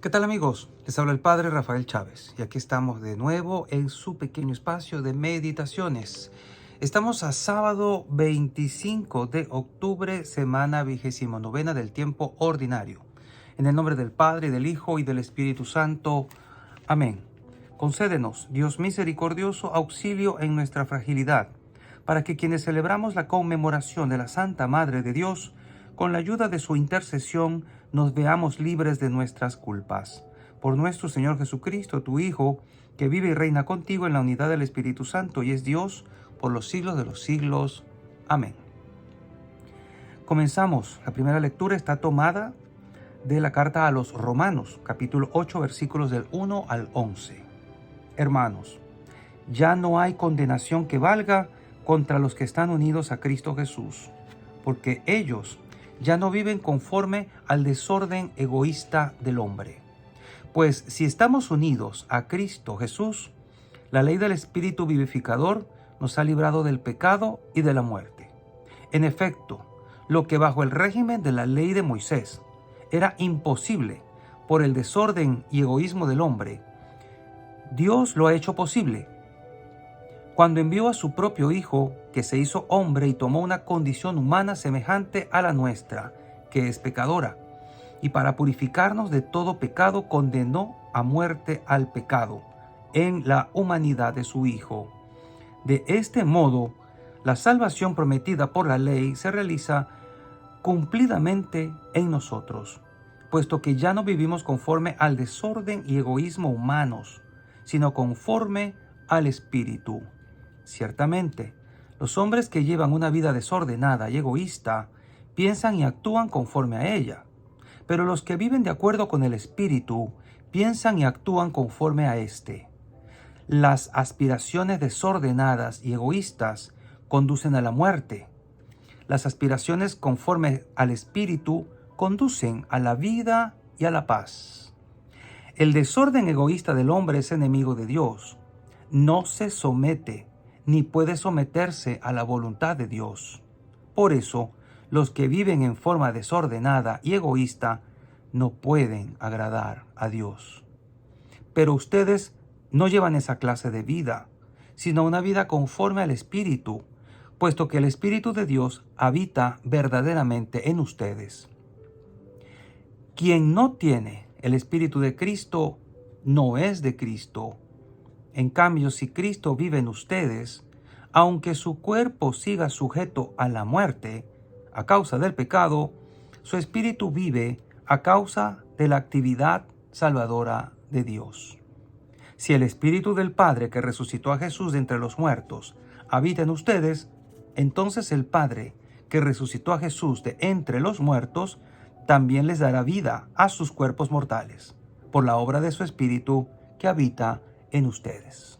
¿Qué tal amigos? Les habla el Padre Rafael Chávez y aquí estamos de nuevo en su pequeño espacio de meditaciones. Estamos a sábado 25 de octubre, semana 29 del tiempo ordinario. En el nombre del Padre, del Hijo y del Espíritu Santo. Amén. Concédenos, Dios misericordioso, auxilio en nuestra fragilidad, para que quienes celebramos la conmemoración de la Santa Madre de Dios, con la ayuda de su intercesión, nos veamos libres de nuestras culpas. Por nuestro Señor Jesucristo, tu Hijo, que vive y reina contigo en la unidad del Espíritu Santo y es Dios por los siglos de los siglos. Amén. Comenzamos. La primera lectura está tomada de la carta a los Romanos, capítulo 8, versículos del 1 al 11. Hermanos, ya no hay condenación que valga contra los que están unidos a Cristo Jesús, porque ellos ya no viven conforme al desorden egoísta del hombre. Pues si estamos unidos a Cristo Jesús, la ley del Espíritu vivificador nos ha librado del pecado y de la muerte. En efecto, lo que bajo el régimen de la ley de Moisés era imposible por el desorden y egoísmo del hombre, Dios lo ha hecho posible cuando envió a su propio Hijo, que se hizo hombre y tomó una condición humana semejante a la nuestra, que es pecadora, y para purificarnos de todo pecado condenó a muerte al pecado en la humanidad de su Hijo. De este modo, la salvación prometida por la ley se realiza cumplidamente en nosotros, puesto que ya no vivimos conforme al desorden y egoísmo humanos, sino conforme al Espíritu. Ciertamente, los hombres que llevan una vida desordenada y egoísta piensan y actúan conforme a ella, pero los que viven de acuerdo con el Espíritu piensan y actúan conforme a éste. Las aspiraciones desordenadas y egoístas conducen a la muerte. Las aspiraciones conforme al Espíritu conducen a la vida y a la paz. El desorden egoísta del hombre es enemigo de Dios. No se somete ni puede someterse a la voluntad de Dios. Por eso, los que viven en forma desordenada y egoísta no pueden agradar a Dios. Pero ustedes no llevan esa clase de vida, sino una vida conforme al Espíritu, puesto que el Espíritu de Dios habita verdaderamente en ustedes. Quien no tiene el Espíritu de Cristo no es de Cristo. En cambio, si Cristo vive en ustedes, aunque su cuerpo siga sujeto a la muerte a causa del pecado, su espíritu vive a causa de la actividad salvadora de Dios. Si el Espíritu del Padre que resucitó a Jesús de entre los muertos habita en ustedes, entonces el Padre que resucitó a Jesús de entre los muertos también les dará vida a sus cuerpos mortales, por la obra de su Espíritu que habita en ustedes.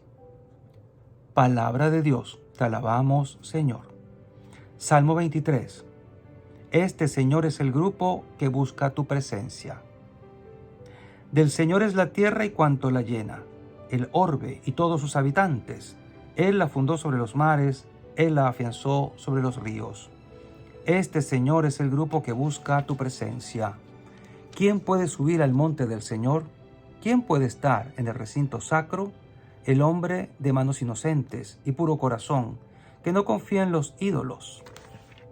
Palabra de Dios, te alabamos, Señor. Salmo 23. Este, Señor, es el grupo que busca tu presencia. Del Señor es la tierra y cuanto la llena, el orbe y todos sus habitantes. Él la fundó sobre los mares, Él la afianzó sobre los ríos. Este, Señor, es el grupo que busca tu presencia. ¿Quién puede subir al monte del Señor? ¿Quién puede estar en el recinto sacro? El hombre de manos inocentes y puro corazón, que no confía en los ídolos.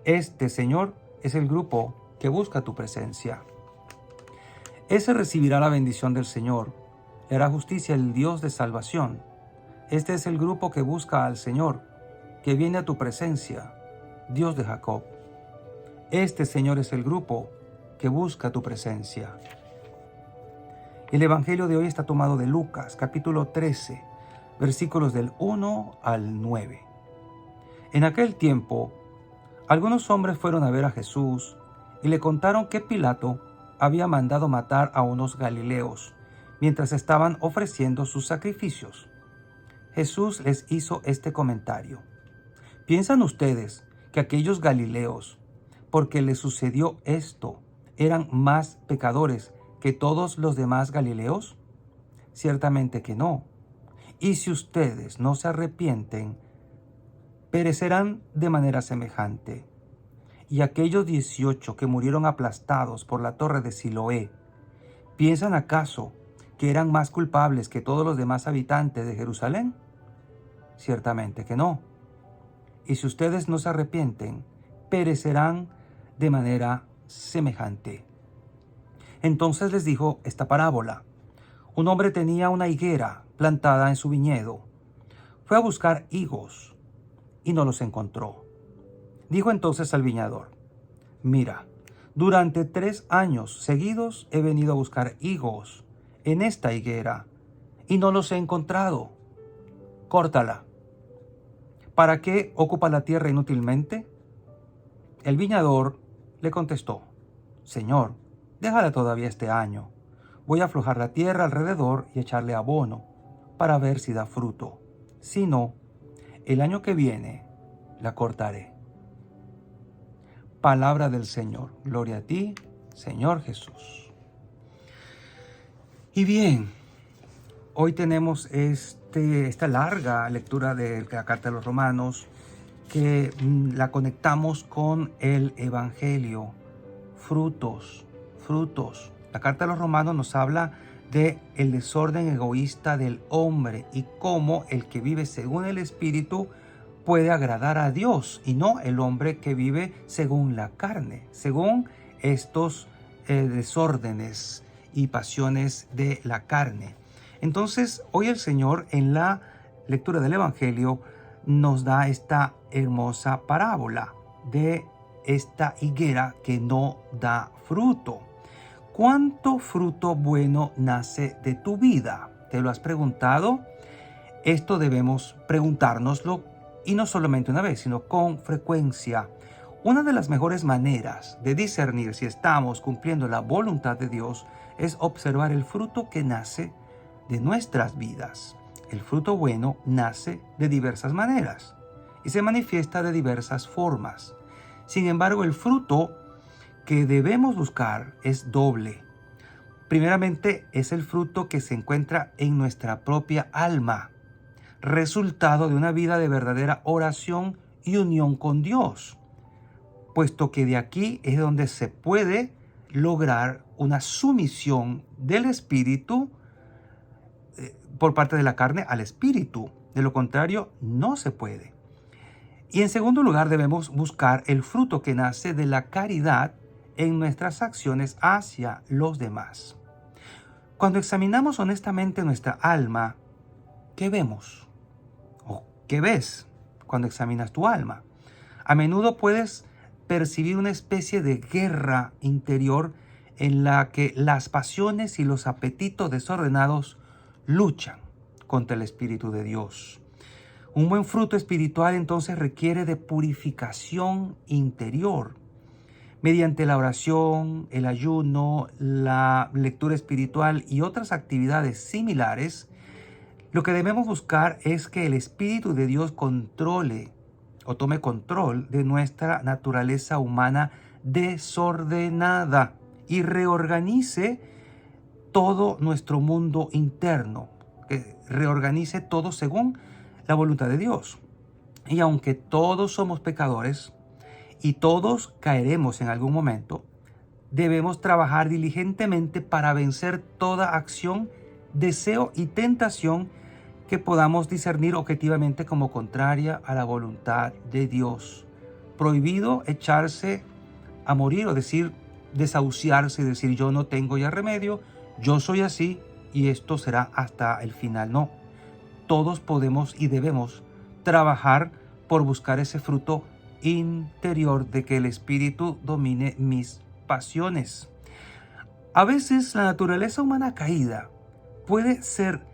Este, Señor, es el grupo que busca tu presencia. Ese recibirá la bendición del Señor, le hará justicia el Dios de salvación. Este es el grupo que busca al Señor, que viene a tu presencia, Dios de Jacob. Este, Señor, es el grupo que busca tu presencia. El Evangelio de hoy está tomado de Lucas, capítulo 13, versículos del 1 al 9. En aquel tiempo, algunos hombres fueron a ver a Jesús y le contaron que Pilato había mandado matar a unos galileos mientras estaban ofreciendo sus sacrificios. Jesús les hizo este comentario: ¿piensan ustedes que aquellos galileos, porque les sucedió esto, eran más pecadores que todos los demás galileos? Ciertamente que no. Y si ustedes no se arrepienten, perecerán de manera semejante. Y aquellos 18 que murieron aplastados por la torre de Siloé, ¿Piensan acaso que eran más culpables que todos los demás habitantes de Jerusalén? Ciertamente que no. Y si ustedes no se arrepienten, perecerán de manera semejante. Entonces les dijo esta parábola. Un hombre tenía una higuera plantada en su viñedo. Fue a buscar higos y no los encontró. Dijo entonces al viñador: mira, durante 3 años seguidos he venido a buscar higos en esta higuera y no los he encontrado. Córtala. ¿Para qué ocupa la tierra inútilmente? El viñador le contestó: Señor, déjala todavía este año. Voy a aflojar la tierra alrededor y echarle abono para ver si da fruto. Si no, el año que viene la cortaré. Palabra del Señor. Gloria a ti, Señor Jesús. Y bien, hoy tenemos esta larga lectura de la Carta de los Romanos que la conectamos con el Evangelio. Frutos. La Carta de los Romanos nos habla de el desorden egoísta del hombre y cómo el que vive según el Espíritu puede agradar a Dios y no el hombre que vive según la carne, según estos desórdenes y pasiones de la carne. Entonces, hoy el Señor en la lectura del Evangelio nos da esta hermosa parábola de esta higuera que no da fruto. ¿Cuánto fruto bueno nace de tu vida? ¿Te lo has preguntado? Esto debemos preguntárnoslo, y no solamente una vez, sino con frecuencia. Una de las mejores maneras de discernir si estamos cumpliendo la voluntad de Dios es observar el fruto que nace de nuestras vidas. El fruto bueno nace de diversas maneras y se manifiesta de diversas formas. Sin embargo, el fruto que debemos buscar es doble. Primeramente, es el fruto que se encuentra en nuestra propia alma, resultado de una vida de verdadera oración y unión con Dios, puesto que de aquí es donde se puede lograr una sumisión del espíritu por parte de la carne al espíritu. De lo contrario, no se puede. Y en segundo lugar, debemos buscar el fruto que nace de la caridad en nuestras acciones hacia los demás. Cuando examinamos honestamente nuestra alma, ¿qué vemos? ¿O qué ves cuando examinas tu alma? A menudo puedes percibir una especie de guerra interior en la que las pasiones y los apetitos desordenados luchan contra el Espíritu de Dios. Un buen fruto espiritual entonces requiere de purificación interior. Mediante la oración, el ayuno, la lectura espiritual y otras actividades similares, lo que debemos buscar es que el Espíritu de Dios controle o tome control de nuestra naturaleza humana desordenada y reorganice todo nuestro mundo interno, que reorganice todo según la voluntad de Dios. Y aunque todos somos pecadores y todos caeremos en algún momento, debemos trabajar diligentemente para vencer toda acción, deseo y tentación que podamos discernir objetivamente como contraria a la voluntad de Dios. Prohibido echarse a morir o desahuciarse y decir yo no tengo ya remedio, yo soy así y esto será hasta el final. No, todos podemos y debemos trabajar por buscar ese fruto interior de que el Espíritu domine mis pasiones. A veces la naturaleza humana caída puede ser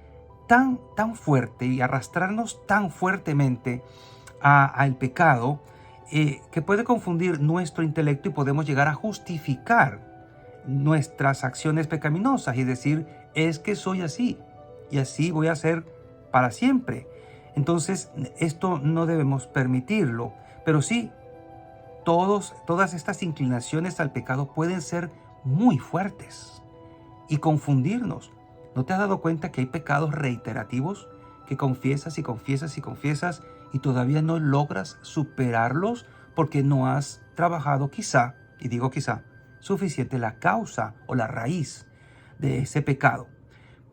tan fuerte y arrastrarnos tan fuertemente al pecado que puede confundir nuestro intelecto y podemos llegar a justificar nuestras acciones pecaminosas y decir, es que soy así y así voy a ser para siempre. Entonces, esto no debemos permitirlo, pero sí, todas estas inclinaciones al pecado pueden ser muy fuertes y confundirnos. ¿No te has dado cuenta que hay pecados reiterativos que confiesas y confiesas y confiesas y todavía no logras superarlos porque no has trabajado quizá, y digo quizá, suficiente la causa o la raíz? de ese pecado.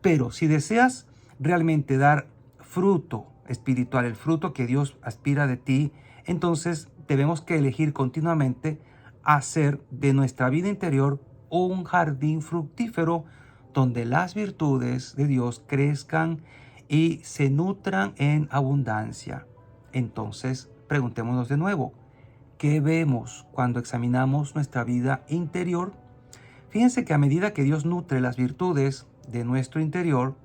Pero si deseas realmente dar fruto espiritual, el fruto que Dios aspira de ti, entonces debemos que elegir continuamente hacer de nuestra vida interior un jardín fructífero donde las virtudes de Dios crezcan y se nutran en abundancia. Entonces, preguntémonos de nuevo, ¿qué vemos cuando examinamos nuestra vida interior? Fíjense que a medida que Dios nutre las virtudes de nuestro interior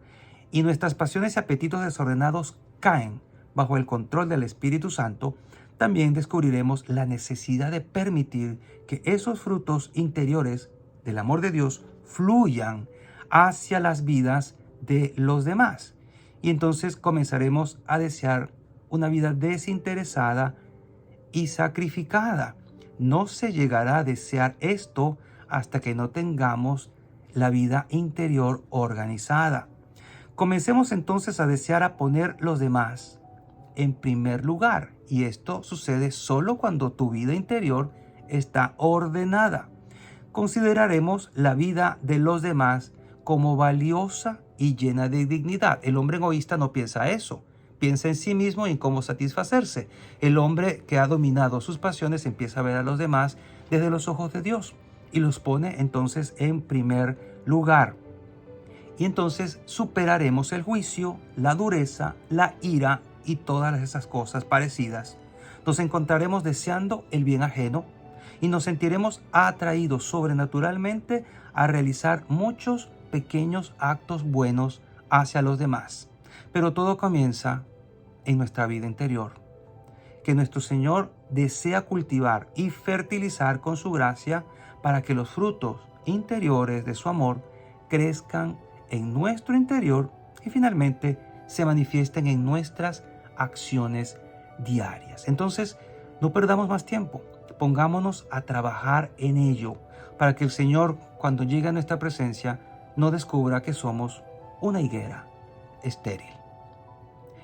y nuestras pasiones y apetitos desordenados caen bajo el control del Espíritu Santo, también descubriremos la necesidad de permitir que esos frutos interiores del amor de Dios fluyan hacia las vidas de los demás. Y entonces comenzaremos a desear una vida desinteresada y sacrificada. No se llegará a desear esto hasta que no tengamos la vida interior organizada. Comencemos entonces a desear a poner los demás en primer lugar, y esto sucede solo cuando tu vida interior está ordenada. Consideraremos la vida de los demás como valiosa y llena de dignidad. El hombre egoísta no piensa eso. Piensa en sí mismo y en cómo satisfacerse. El hombre que ha dominado sus pasiones empieza a ver a los demás desde los ojos de Dios y los pone entonces en primer lugar. Y entonces superaremos el juicio, la dureza, la ira y todas esas cosas parecidas. Nos encontraremos deseando el bien ajeno y nos sentiremos atraídos sobrenaturalmente a realizar muchos pequeños actos buenos hacia los demás. Pero todo comienza en nuestra vida interior, que nuestro Señor desea cultivar y fertilizar con su gracia para que los frutos interiores de su amor crezcan en nuestro interior y finalmente se manifiesten en nuestras acciones diarias. Entonces, no perdamos más tiempo, pongámonos a trabajar en ello para que el Señor, cuando llegue a nuestra presencia, no descubra que somos una higuera estéril.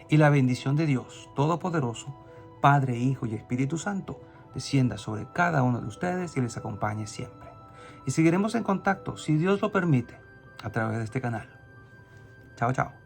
Y la bendición de Dios Todopoderoso, Padre, Hijo y Espíritu Santo, descienda sobre cada uno de ustedes y les acompañe siempre. Y seguiremos en contacto, si Dios lo permite, a través de este canal. Chao, chao.